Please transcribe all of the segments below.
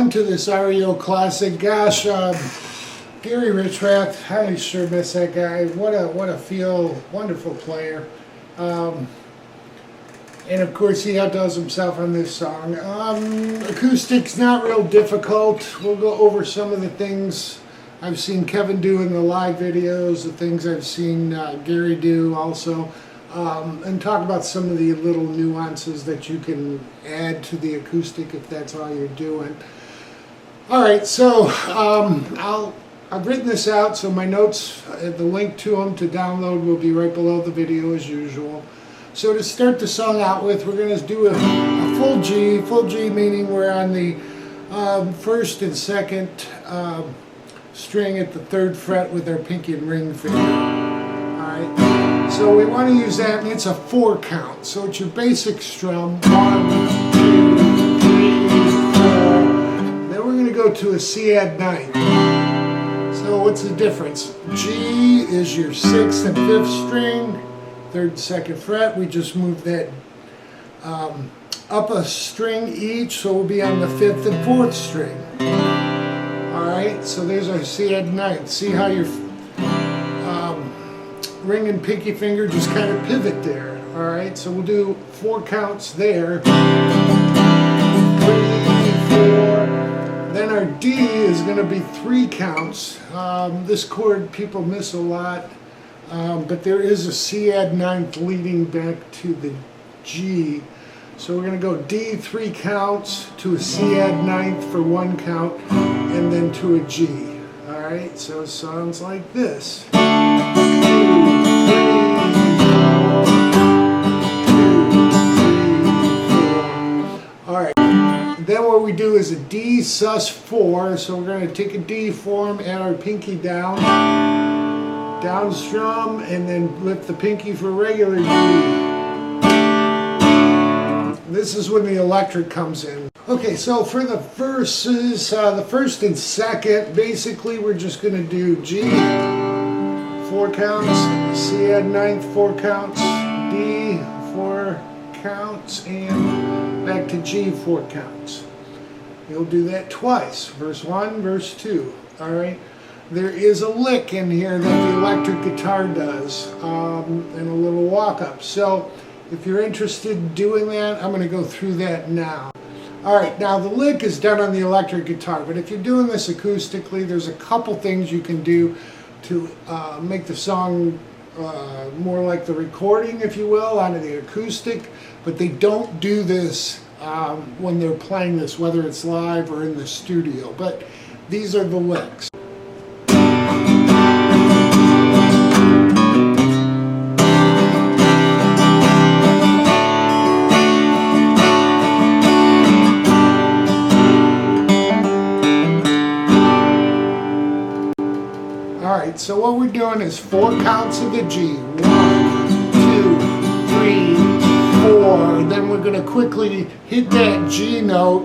on to this REO classic. Gosh, Gary Richrath, I sure miss that guy. What a wonderful player. And of course he outdoes himself on this song. Acoustic's not real difficult. We'll go over some of the things I've seen Kevin do in the live videos, the things I've seen Gary do also, and talk about some of the little nuances that you can add to the acoustic if that's all you're doing. Alright, so I've written this out, so my notes, the link to them to download will be right below the video as usual. So to start the song out with, we're going to do a full G. Full G meaning we're on the first and second string at the 3rd fret with our pinky and ring finger. Alright, so we want to use that, and it's a 4 count. So it's your basic strum. 1, 2, 3, 4. Then we're going to go to a C add 9th. So what's the difference? G is your 6th and 5th string, 3rd and 2nd fret. We just moved that up a string each, so we'll be on the 5th and 4th string. Alright, so there's our C add 9th. See how your ring and pinky finger just kind of pivot there. Alright, so we'll do 4 counts there. 3, 4. Then our D is going to be 3 counts. This chord people miss a lot, but there is a C add 9th leading back to the G. So we're going to go D 3 counts to a C add 9th for 1 count, and then to a G. Alright, so it sounds like this. 2, 3, 4. 2, 3, 4. Alright, then what we do is a D sus 4, so we're going to take a D form, add our pinky down, strum, and then lift the pinky for regular G. This is when the electric comes in. Okay, so for the verses, the first and second, basically we're just going to do G, 4 counts, C add 9th, 4 counts, D, 4 counts, and back to G, 4 counts. You'll do that twice, verse 1, verse 2. Alright, there is a lick in here that the electric guitar does, and a little walk-up. So if you're interested in doing that, I'm going to go through that now. Alright, now the lick is done on the electric guitar, but if you're doing this acoustically, there's a couple things you can do to make the song more like the recording, if you will, on the acoustic, but they don't do this when they're playing this, whether it's live or in the studio, but these are the licks. Alright, so what we're doing is 4 counts of the G. 1, 2, 3, 4. Then we're going to quickly hit that G note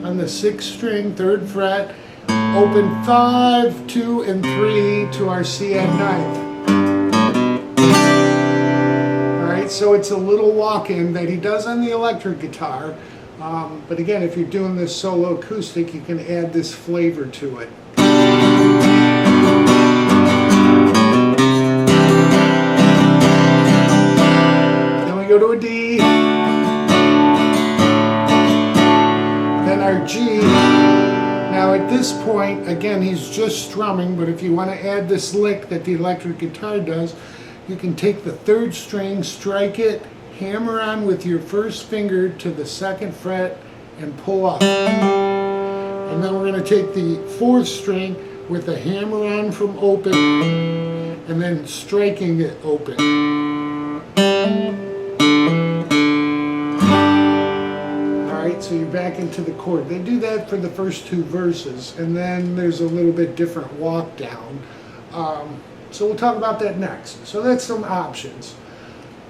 on the 6th string, 3rd fret. Open 5, 2, and 3 to our C add 9th. Alright, so it's a little walk-in that he does on the electric guitar. But again, if you're doing this solo acoustic, you can add this flavor to it. Go to a D, then our G. Now at this point, again, he's just strumming, but if you want to add this lick that the electric guitar does, you can take the 3rd string, strike it, hammer on with your 1st finger to the 2nd fret, and pull up. And then we're going to take the 4th string with a hammer on from open, and then striking it open. So you're back into the chord. They do that for the first 2 verses, and then there's a little bit different walk down. So we'll talk about that next. So that's some options.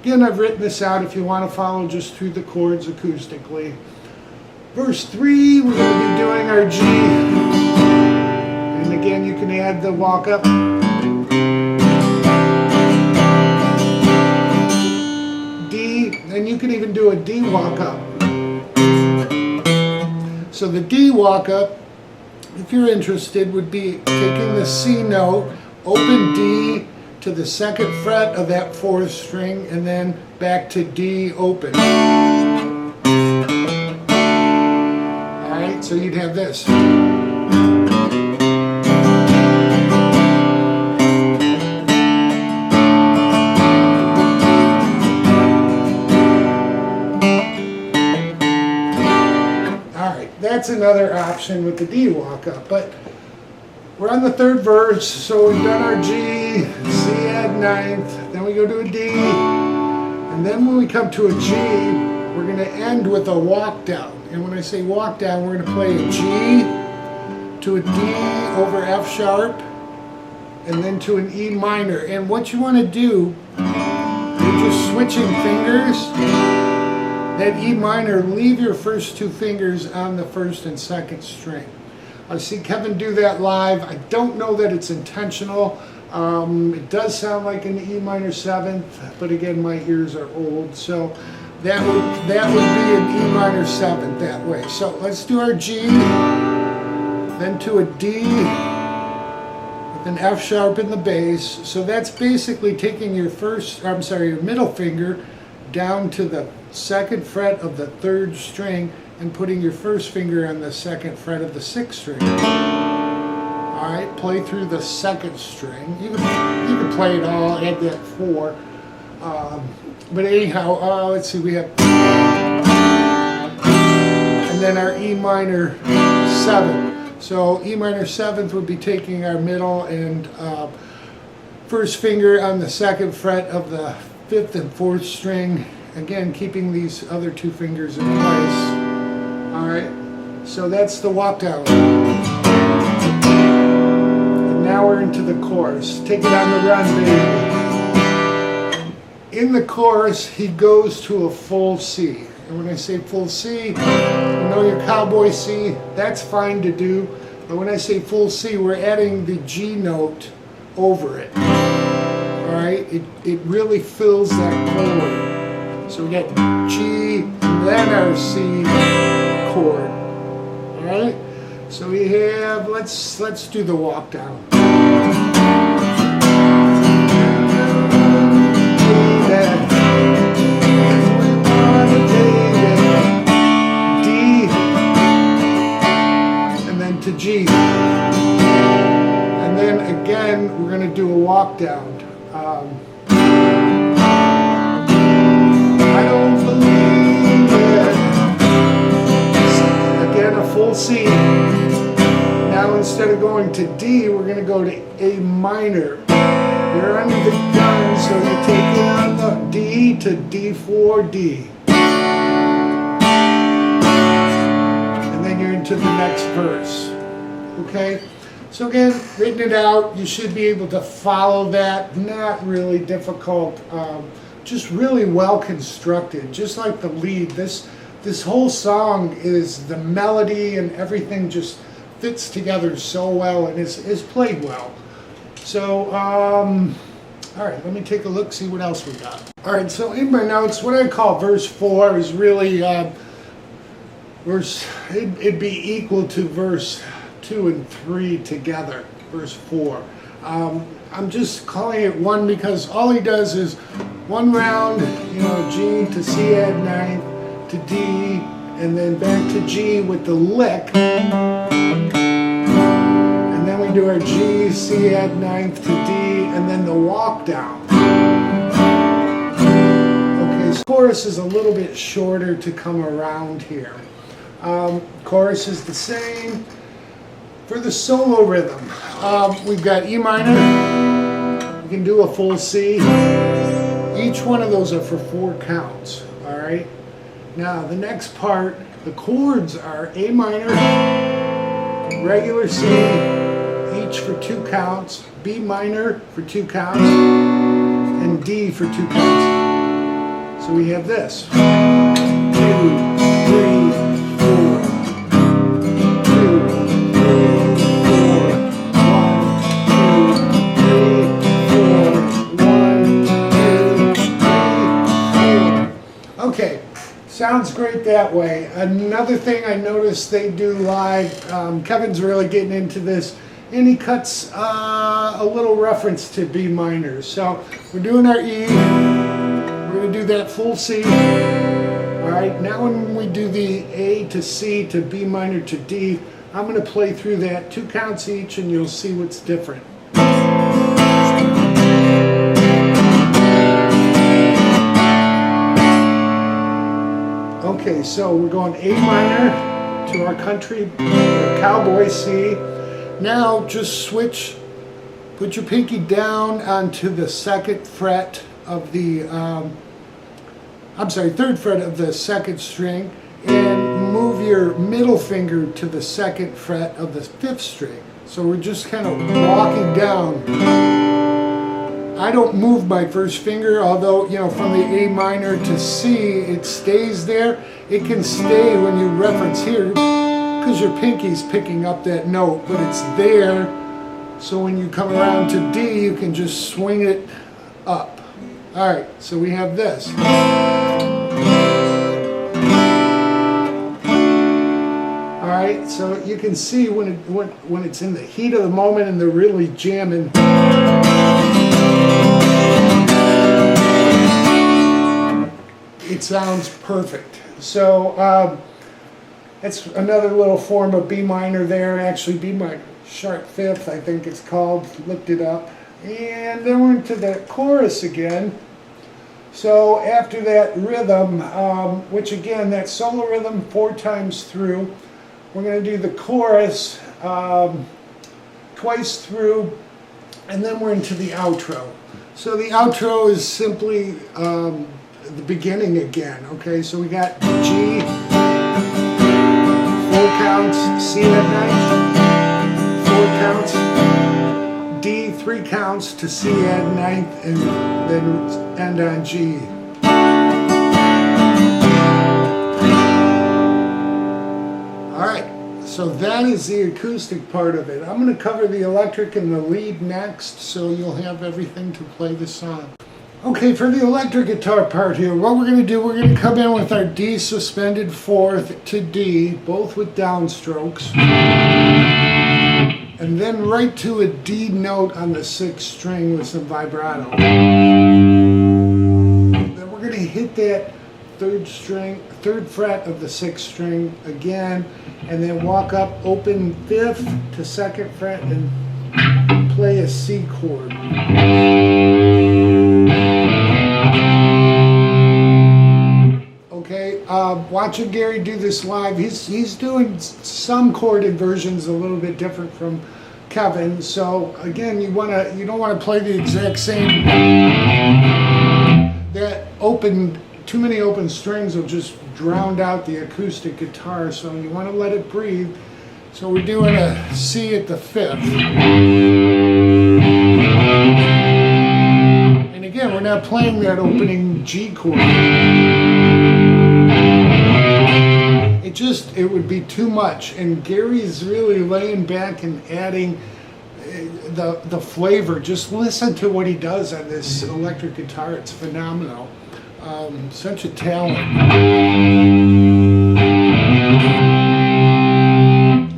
Again, I've written this out if you want to follow just through the chords acoustically. Verse 3, we're going to be doing our G. And again, you can add the walk up. D, and you can even do a D walk up. So the D walk up if you're interested, would be taking the C note, open D to the 2nd fret of that 4th string, and then back to D open. Alright, so you'd have this. That's another option with the D walk up, but we're on the 3rd verse, so we've done our G, C add 9th, then we go to a D, and then when we come to a G, we're going to end with a walk down. And when I say walk down, we're going to play a G to a D over F sharp, and then to an E minor. And what you want to do, you're just switching fingers. That E minor, leave your first 2 fingers on the 1st and 2nd string. I see Kevin do that live. I don't know that it's intentional. It does sound like an E minor 7th, but again, my ears are old, so that would be an E minor 7th that way. So let's do our G, then to a D with an F sharp in the bass. So that's basically taking your your middle finger down to the 2nd fret of the 3rd string and putting your 1st finger on the 2nd fret of the 6th string. Alright, play through the 2nd string. You can play it all, add that 4. But anyhow, let's see, we have... And then our E minor 7th. So E minor 7th would be taking our middle and 1st finger on the 2nd fret of the 5th and 4th string. Again, keeping these other 2 fingers in place. Alright, so that's the walk down. And now we're into the chorus. Take it on the run, baby. In the chorus, he goes to a full C. And when I say full C, you know your cowboy C, that's fine to do. But when I say full C, we're adding the G note over it. Alright, it really fills that chord. So we got G, and then our C chord. Alright? So we have, let's do the walk down. D, and then to G. And then again, we're going to do a walk down. I don't believe it. Again, a full C. Now instead of going to D, we're going to go to A minor. You're under the gun, so you take it on the D to D4, D. And then you're into the next verse. Okay? So again, written it out, you should be able to follow that. Not really difficult. Just really well constructed, just like the lead. This whole song is the melody and everything just fits together so well and is played well. So, all right, let me take a look, see what else we got. All right, so in my notes, what I call verse 4 is really it'd be equal to verse 2 and 3 together. Verse 4. I'm just calling it 1 because all he does is 1 round, you know, G to C add 9th to D, and then back to G with the lick, and then we do our G, C add 9th to D, and then the walk down. Okay, so chorus is a little bit shorter to come around here. Chorus is the same. For the solo rhythm, we've got E minor, we can do a full C. Each one of those are for 4 counts, all right? Now, the next part, the chords are A minor, regular C, each for 2 counts, B minor for 2 counts, and D for 2 counts. So we have this. 2, 3, 4. 2, 3, 4. 1, 2, 3, 4. Okay, so sounds great that way. Another thing I noticed they do live, Kevin's really getting into this, and he cuts a little reference to B minor. So we're doing our E, we're going to do that full C. Alright, now when we do the A to C to B minor to D, I'm going to play through that 2 counts each and you'll see what's different. Okay, so we're going A minor to our country cowboy C. Now just switch, put your pinky down onto the 2nd fret of the, third fret of the 2nd string, and move your middle finger to the 2nd fret of the 5th string. So we're just kind of walking down. I don't move my first finger, although, you know, from the A minor to C, it stays there. It can stay when you reference here because your pinky's picking up that note, but it's there. So when you come around to D, you can just swing it up. All right, so we have this. All right, so you can see when it's in the heat of the moment and they're really jamming. It sounds perfect. So that's another little form of B minor there. Actually, B minor sharp 5th, I think it's called. Looked it up. And then we're into the chorus again. So after that rhythm, which again, that solo rhythm 4 times through, we're going to do the chorus twice through, and then we're into the outro. So the outro is simply the beginning again. Okay, so we got G, 4 counts, C at 9th, 4 counts, D, 3 counts to C at 9th, and then end on G. So that is the acoustic part of it. I'm going to cover the electric and the lead next, so you'll have everything to play the song. Okay, for the electric guitar part here, what we're going to do, we're going to come in with our D suspended 4th to D, both with downstrokes, and then right to a D note on the 6th string with some vibrato. Then we're going to hit that 3rd fret of the 6th string again, and then walk up open 5th to 2nd fret and play a C chord. Okay, watching Gary do this live, he's doing some chord inversions a little bit different from Kevin. So again, you don't want to play the exact same. That too many open strings will just drown out the acoustic guitar, so you want to let it breathe. So we're doing a C at the 5th. And again, we're not playing that opening G chord. It would be too much, and Gary's really laying back and adding the flavor. Just listen to what he does on this electric guitar. It's phenomenal. Such a talent.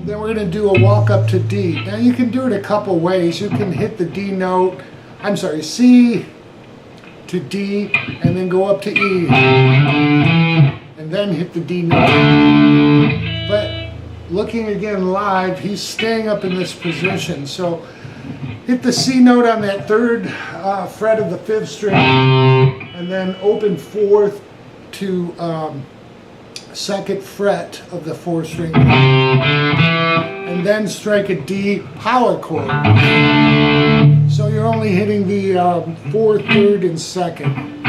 Then we're going to do a walk up to D. Now you can do it a couple ways. You can hit the D note, C to D, and then go up to E, and then hit the D note. But looking again live, he's staying up in this position. So hit the C note on that 3rd fret of the 5th string, and then open 4th to 2nd fret of the 4th string, and then strike a D power chord. So you're only hitting the 4th, 3rd, and 2nd.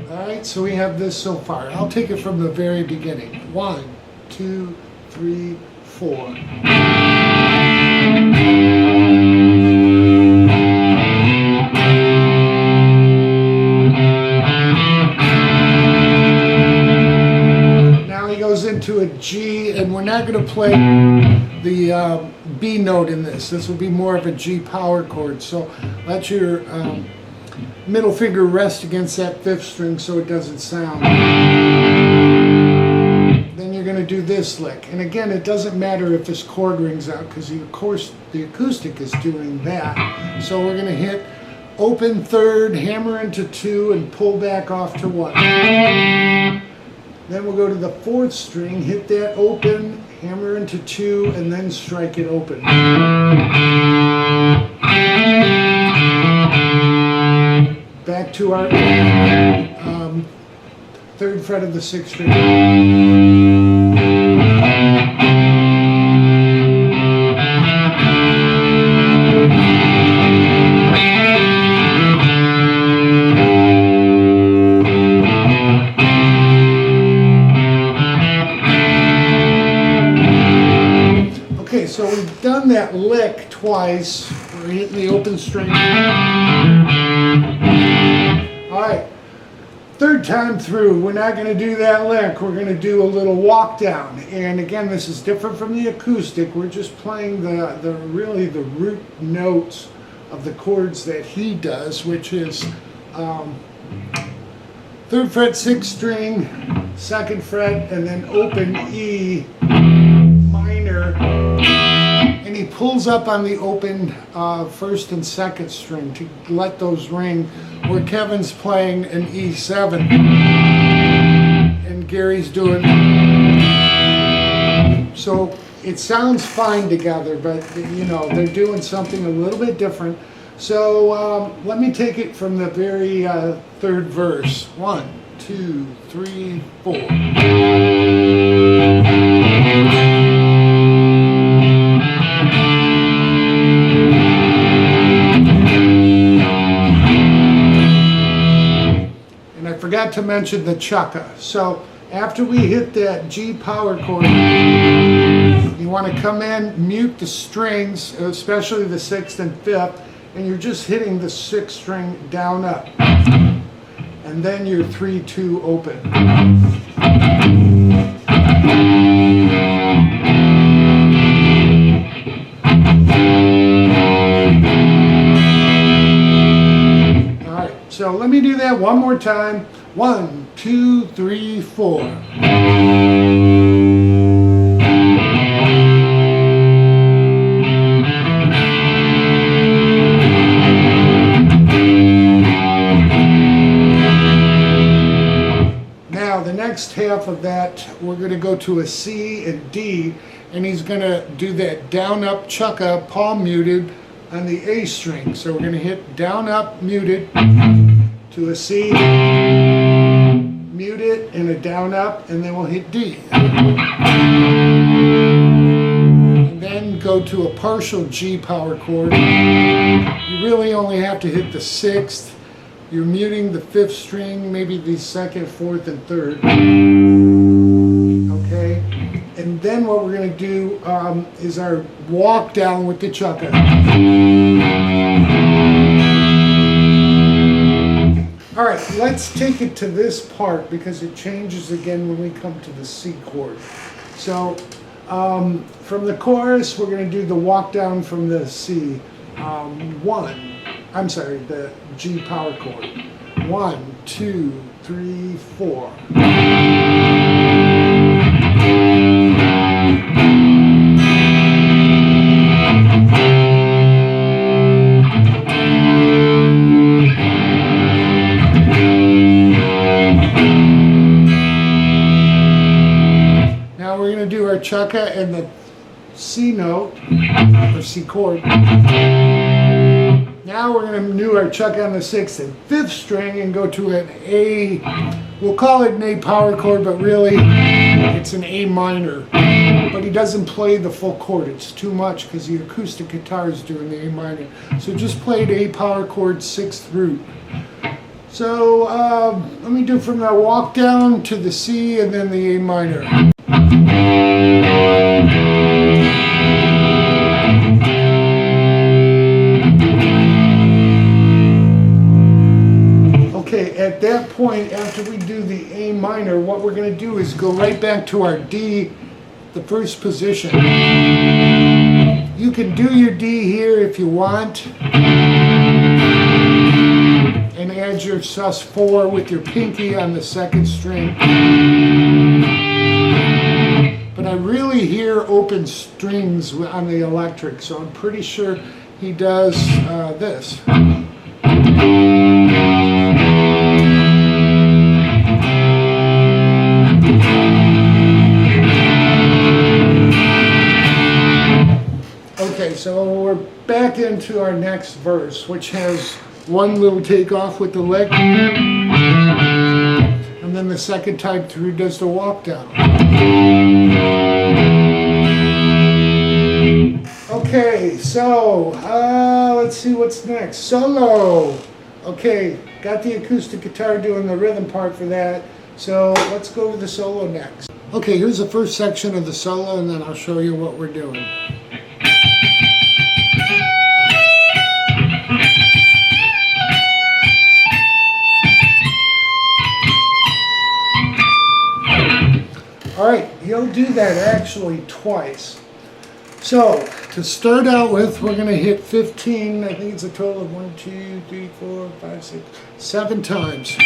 Alright, so we have this so far. I'll take it from the very beginning. 1, 2, 3, 4. Into a G, and we're not going to play the B note in this. This will be more of a G power chord. So let your middle finger rest against that 5th string so it doesn't sound. Then you're going to do this lick. And again, it doesn't matter if this chord rings out because of course the acoustic is doing that. So we're going to hit open 3rd, hammer into 2, and pull back off to 1. Then we'll go to the 4th string, hit that open, hammer into 2, and then strike it open. Back to our 3rd fret of the 6th string. Okay, so we've done that lick twice. We're hitting the open string. Alright, 3rd time through, we're not going to do that lick. We're going to do a little walk down. And again, this is different from the acoustic. We're just playing really the root notes of the chords that he does, which is 3rd fret, 6th string, 2nd fret, and then open E minor. And he pulls up on the open 1st and 2nd string to let those ring, where Kevin's playing an E7 and Gary's doing. So it sounds fine together, but you know, they're doing something a little bit different. So let me take it from the very 3rd verse. 1, 2, 3, 4. Forgot to mention the chukka. So after we hit that G power chord, you want to come in, mute the strings, especially the 6th and 5th, and you're just hitting the 6th string down up. And then you're 3-2 open. Alright, so let me do that one more time. 1, 2, 3, 4. Now the next half of that, we're going to go to a C and D, and he's going to do that down up chukka, palm muted on the A string. So we're going to hit down up muted to a C, mute it, and a down up, and then we'll hit D. And then go to a partial G power chord. You really only have to hit the 6th. You're muting the 5th string, maybe the 2nd, 4th, and 3rd. Okay? And then what we're going to do is our walk down with the chukka. Alright, let's take it to this part because it changes again when we come to the C chord. So, from the chorus, we're going to do the walk down from the C. The G power chord. 1, 2, 3, 4. Now we're going to do our chukka and the C note, or C chord. Now we're going to do our chukka on the 6th and 5th string and go to an A, we'll call it an A power chord, but really it's an A minor. But he doesn't play the full chord, it's too much because the acoustic guitar is doing the A minor. So just play an A power chord, 6th root. So let me do from the walk down to the C and then the A minor. Okay, at that point, after we do the A minor, what we're going to do is go right back to our D, the first position. You can do your D here if you want. or sus4 with your pinky on the second string. But I really hear open strings on the electric, so I'm pretty sure he does this. Okay, so we're back into our next verse, which has one little takeoff with the lick, and then the second time through does the walk down. Okay, so let's see what's next. Solo. Okay, got the acoustic guitar doing the rhythm part for that, so let's go to the solo next. Okay, here's the first section of the solo, and then I'll show you what we're doing. Alright, he'll do that actually twice. So, to start out with, we're going to hit 15, I think it's a total of 1, 2, 3, 4, 5, 6, 7 times. 1,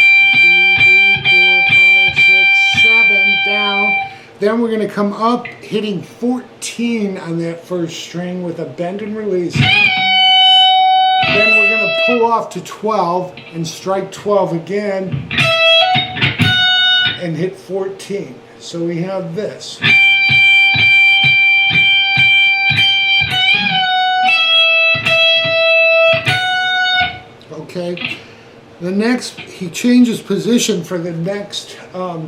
2, 3, 4, 5, 6, 7, down. Then we're going to come up, hitting 14 on that first string with a bend and release. Then we're going to pull off to 12 and strike 12 again and hit 14. So we have this. Okay. The next, he changes position for the next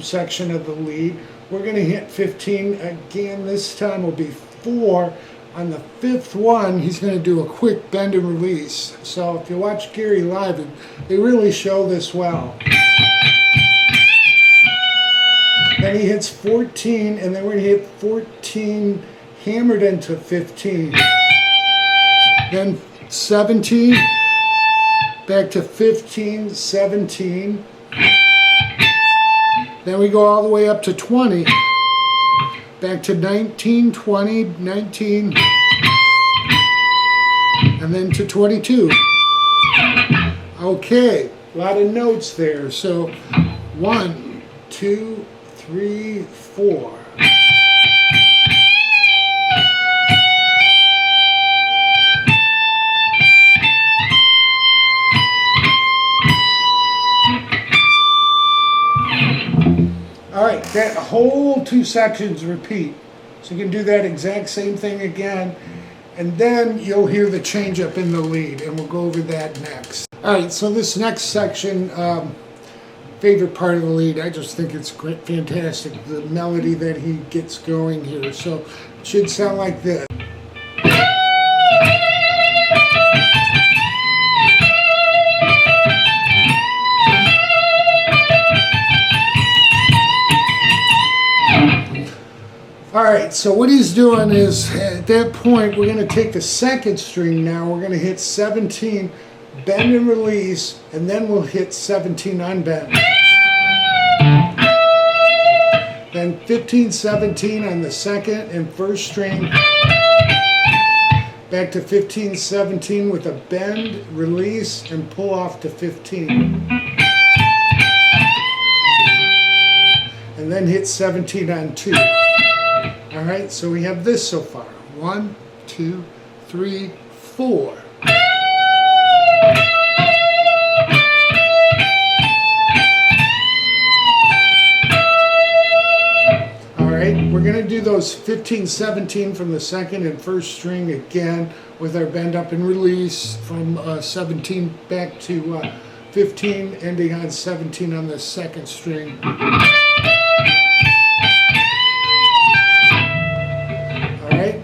section of the lead. We're going to hit 15 again. This time will be 4. On the 5th one, he's going to do a quick bend and release. So if you watch Gary live, they really show this well. Then he hits 14, and then we're going to hit 14 hammered into 15. Then 17, back to 15, 17. Then we go all the way up to 20. Back to 19, 20, 19. And then to 22. Okay, a lot of notes there. So 1, 2, 3, 4. Alright, that whole 2 sections repeat. So you can do that exact same thing again, and then you'll hear the change up in the lead, and we'll go over that next. Alright, so this next section, favorite part of the lead, I just think it's great, fantastic, the melody that he gets going here. So it should sound like this. Alright, so what he's doing is, at that point, we're going to take the second string now, we're going to hit 17, bend and release, and then we'll hit 17 unbend. Then 15, 17 on the second and first string, back to 15, 17 with a bend, release, and pull off to 15. And then hit 17 on 2. Alright, so we have this so far. 1, 2, 3, 4. Alright, we're going to do those 15, 17 from the second and first string again with our bend up and release from 17 back to 15, ending on 17 on the second string.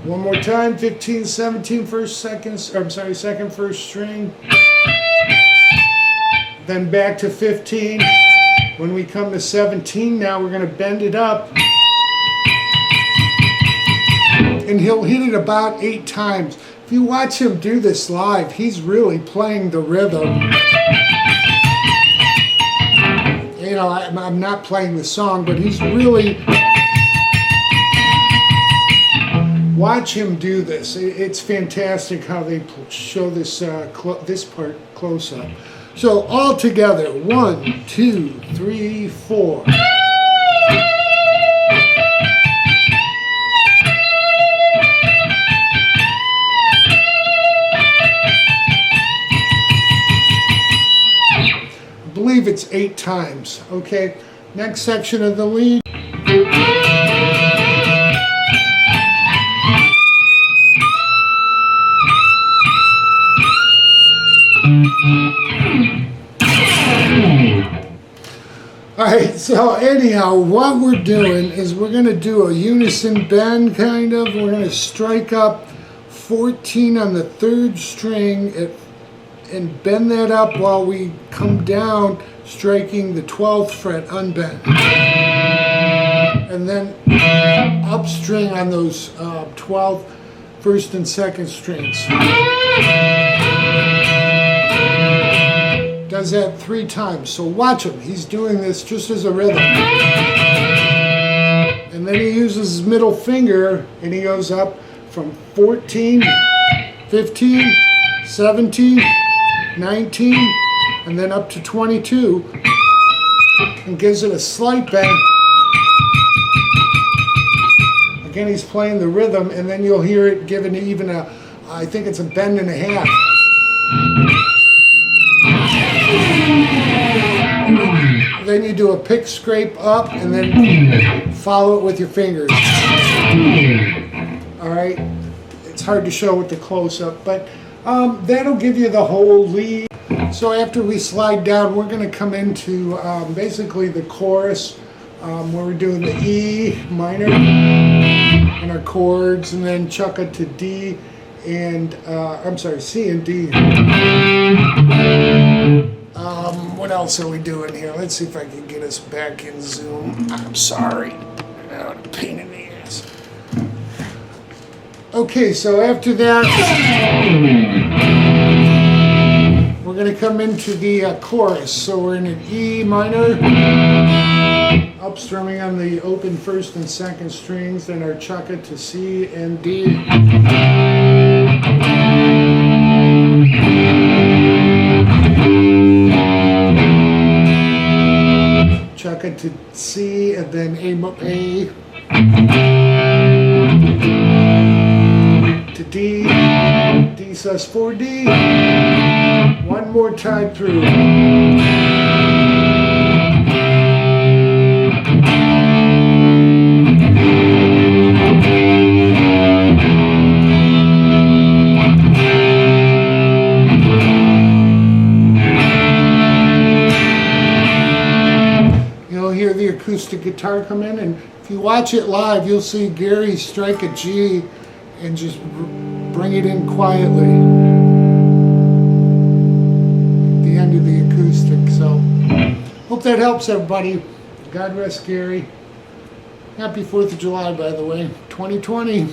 One more time, 15, 17, second, first string. Then back to 15. When we come to 17 now, we're going to bend it up. And he'll hit it about 8 times. If you watch him do this live, he's really playing the rhythm. You know, I'm not playing the song, but he's really... Watch him do this. It's fantastic how they show this this part close up. So all together, 1, 2, 3, 4. I believe it's 8 times. Okay, next section of the lead. Alright, so anyhow, what we're doing is we're going to do a unison bend, kind of. We're going to strike up 14 on the 3rd string and bend that up while we come down, striking the 12th fret unbent. And then up string on those 12th, 1st and 2nd strings. Does that 3 times. So watch him. He's doing this just as a rhythm. And then he uses his middle finger and he goes up from 14, 15, 17, 19, and then up to 22, and gives it a slight bend. Again, he's playing the rhythm, and then you'll hear it given even a, I think it's a bend and a half. Then you do a pick scrape up and then follow it with your fingers. Alright, it's hard to show with the close-up, but that'll give you the whole lead. So after we slide down, we're going to come into basically the chorus where we're doing the E minor and our chords, and then chuck it to D and I'm sorry, C and D. What else are we doing here? Let's see if I can get us back in Zoom. I'm sorry. Oh, a pain in the ass. Okay, so after that, we're going to come into the chorus. So we're in an E minor, up strumming on the open 1st and 2nd strings, then our chuck it to C and D. Chuck it to C and then A to D, D sus 4D, one more time through. Hear the acoustic guitar come in, and if you watch it live, you'll see Gary strike a G and just bring it in quietly at the end of the acoustic. So hope that helps everybody. God rest Gary. Happy 4th of July, by the way, 2020.